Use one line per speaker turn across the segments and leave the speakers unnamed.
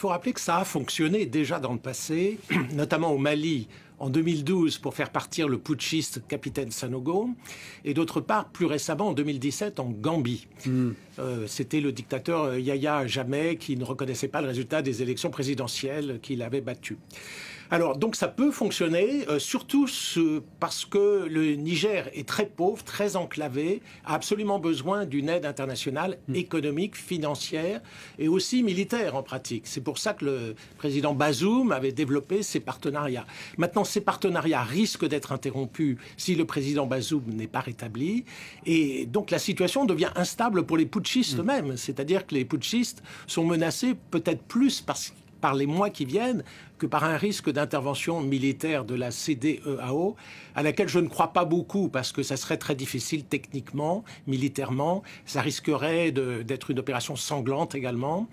faut rappeler que ça a fonctionné déjà dans le passé, notamment au Mali en 2012 pour faire partir le putschiste capitaine Sanogo, et d'autre part, plus récemment, en 2017, en Gambie. C'était le dictateur Yahya Jammeh qui ne reconnaissait pas le résultat des élections présidentielles qu'il avait battues. Alors, donc ça peut fonctionner, surtout parce que le Niger est très pauvre, très enclavé, a absolument besoin d'une aide internationale économique, financière et aussi militaire en pratique. C'est pour ça que le président Bazoum avait développé ces partenariats. Maintenant, ces partenariats risquent d'être interrompus si le président Bazoum n'est pas rétabli. Et donc la situation devient instable pour les putschistes eux-mêmes. C'est-à-dire que les putschistes sont menacés peut-être plus par les mois qui viennent que par un risque d'intervention militaire de la CEDEAO, à laquelle je ne crois pas beaucoup, parce que ça serait très difficile techniquement, militairement. Ça risquerait d'être une opération sanglante également.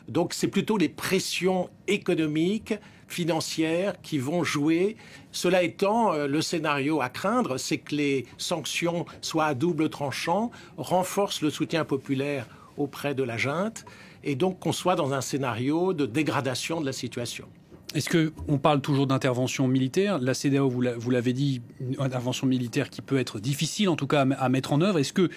Donc c'est plutôt les pressions économiques, financières qui vont jouer. Cela étant, le scénario à craindre, c'est que les sanctions soient à double tranchant, renforcent le soutien populaire auprès de la junte, et donc qu'on soit dans un scénario de dégradation de la situation.
Est-ce qu'on parle toujours d'intervention militaire? La CEDEAO, vous l'avez dit, une intervention militaire qui peut être difficile en tout cas à mettre en œuvre. Est-ce que,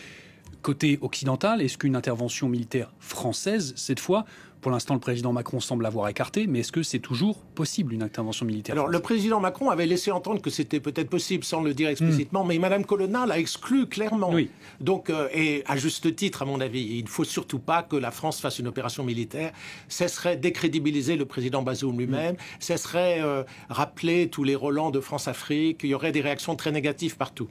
côté occidental, est-ce qu'une intervention militaire française, cette fois, pour l'instant le président Macron semble l'avoir écarté, mais est-ce que c'est toujours possible une intervention militaire française?
Alors le président Macron avait laissé entendre que c'était peut-être possible sans le dire explicitement, mais Mme Colonna l'a exclu clairement.
Oui.
Donc, et à juste titre à mon avis, il ne faut surtout pas que la France fasse une opération militaire. Ce serait décrédibiliser le président Bazoum lui-même, ce serait rappeler tous les relents de France-Afrique, il y aurait des réactions très négatives partout.